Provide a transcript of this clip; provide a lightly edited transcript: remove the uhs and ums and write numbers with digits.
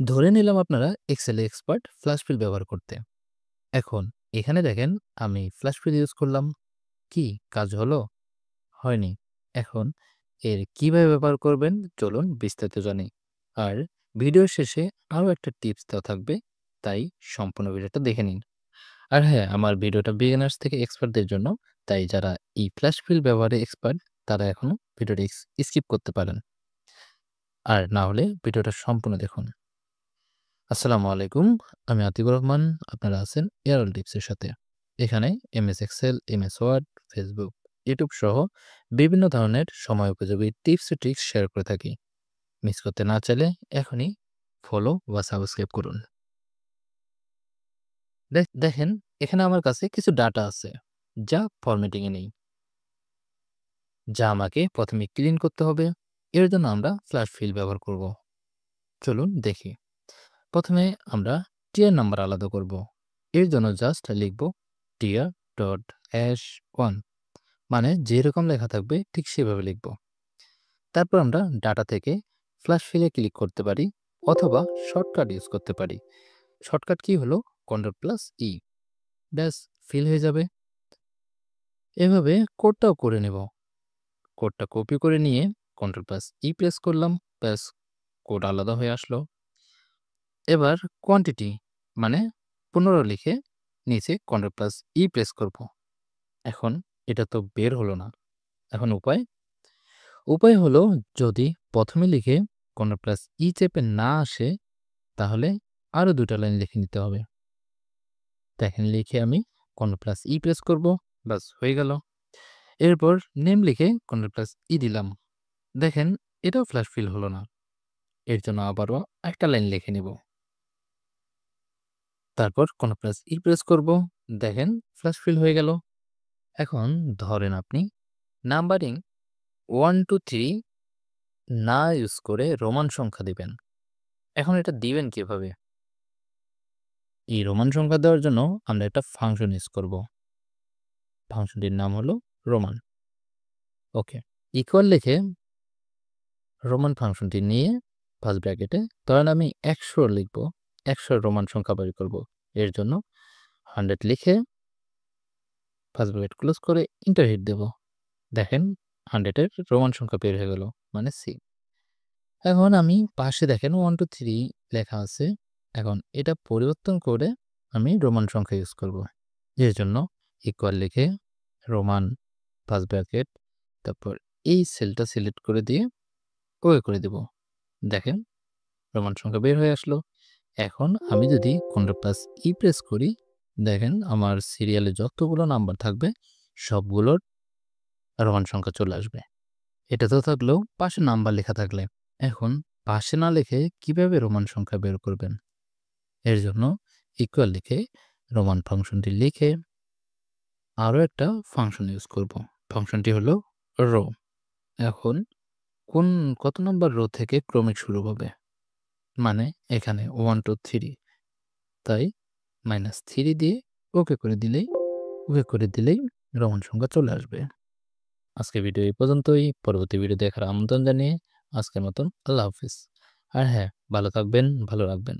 ধরে নিলাম আপনারা এক্সেলে এক্সপার্ট ফ্ল্যাশ ফিল ব্যবহার করতে। এখন এখানে দেখেন আমি ফ্ল্যাশ ফিল ইউজ করলাম। কি কাজ হলো? হয়নি। এখন এর কিভাবে ব্যবহার করবেন চলুন বিস্তারিত জানি। আর ভিডিওর শেষে আরও একটা টিপস দেওয়া থাকবে, তাই সম্পূর্ণ ভিডিওটা দেখে নিন। আর হ্যাঁ, আমার ভিডিওটা বিগিনার্স থেকে এক্সপার্টদের জন্য, তাই যারা এই ফ্ল্যাশ ফিল ব্যবহারে এক্সপার্ট তারা এখনো ভিডিওটা স্কিপ করতে পারেন। আর না হলে ভিডিওটা সম্পূর্ণ দেখুন। আসসালামু আলাইকুম। আমি আতিকুর রহমান। আপনারা আছেন এআরএল টিপসের সাথে। এখানে MS Excel, MS Word, Facebook, YouTube সহ বিভিন্ন ধরনের সময় উপযোগী টিপস ও ট্রিক্স শেয়ার করে থাকি। মিস করতে না চাইলে এখনই ফলো বা সাবস্ক্রাইব করুন। দেখেন এখানে আমার কাছে কিছু ডাটা আছে যা ফরম্যাটিং এ নেই, যা আমাকে প্রথমে ক্লিন করতে হবে। এর জন্য আমরা ফ্ল্যাশ ফিল ব্যবহার করব। চলুন দেখি। প্রথমে আমরা টিয়ার নাম্বার আলাদা করব। এর জন্য জাস্ট লিখব টিয়ার ডট হ্যাশ 1, মানে যেরকম লেখা থাকবে ঠিক সেভাবে লিখব। তারপর আমরা ডাটা থেকে ফ্ল্যাশ ফিলে ক্লিক করতে পারি অথবা শর্টকাট ইউজ করতে পারি। শর্টকাট কি হলো Ctrl+E, ব্যাস ফিল হয়ে যাবে। এভাবে কোডটাও করে নেব। কোডটা কপি করে নিয়ে Ctrl+E প্রেস করলাম, ব্যাস কোড আলাদা হয়ে আসলো। এবার কোয়ান্টিটি মানে 15 লিখে নিচে Ctrl+E প্রেস করব। এখন এটা তো বের হলো না। এখন উপায় হলো, যদি প্রথমে লিখে Ctrl+E চেপে না আসে তাহলে আরও 2টা লাইন লিখে নিতে হবে। দেখেন লিখে আমি Ctrl+E প্রেস করব, ব্যাস হয়ে গেল। এরপর নেম লিখে Ctrl+E দিলাম। দেখেন এটাও ফ্ল্যাশ ফিল হলো না। এর জন্য আবারও একটা লাইন লিখে নিব। তারপর Ctrl+E প্রেস করব, দেখেন ফ্ল্যাশ ফিল হয়ে গেল। এখন ধরেন আপনি নাম্বারিং 1 2 3 না ইউজ করে রোমান সংখ্যা দিবেন। এখন এটা দিবেন কিভাবে? এই রোমান সংখ্যা দেওয়ার জন্য আমরা একটা ফাংশন ইউজ করব। ফাংশনটির নাম হলো রোমান। ওকে, ইকুয়াল লিখে রোমান ফাংশনটি নিয়ে ফার্স্ট ব্র্যাকেটে ধরেন আমি 100 লিখব, 100 রোমান সংখ্যা বের করব। এর জন্য 100 লিখে ফার্স্ট ব্র্যাকেট ক্লোজ করে ইন্টার হিট দেব। দেখেন 100 এর রোমান সংখ্যা বের হয়ে গেল, মানে সি। এখন আমি পাশে দেখেন 1 2 3 লেখা আছে। এখন এটা পরিবর্তন করে আমি রোমান সংখ্যা ইউজ করব। এর জন্য ইকুয়াল লিখে রোমান ফার্স্ট ব্র্যাকেট, তারপর এই সেলটা সিলেক্ট করে দিয়ে ওকে করে দিব। দেখেন রোমান সংখ্যা বের হয়ে আসলো। এখন আমি যদি Ctrl+E প্রেস করি, দেখেন আমার সিরিয়ালে যতগুলো নাম্বার থাকবে সবগুলোর রোমান সংখ্যা চলে আসবে। এটা তো থাকলো পাশে নাম্বার লেখা থাকলে। এখন পাশে না লিখে কিভাবে রোমান সংখ্যা বের করবেন? এর জন্য ইকুয়াল লিখে রোমান ফাংশনটি লিখে আরও একটা ফাংশন ইউজ করব। ফাংশনটি হলো রো। এখন কত নম্বর রো থেকে ক্রমিক শুরু হবে, মানে এখানে 1 2 3, তাই -3 দিয়ে ওকে করে দিলেই রোমান সংখ্যা চলে আসবে। আজকে ভিডিও এই পর্যন্তই। পরবর্তী ভিডিও দেখার আমন্ত্রণ জানিয়ে আজকের মতন আল্লাহ হাফিজ। আর হ্যাঁ, ভালো থাকবেন, ভালো রাখবেন।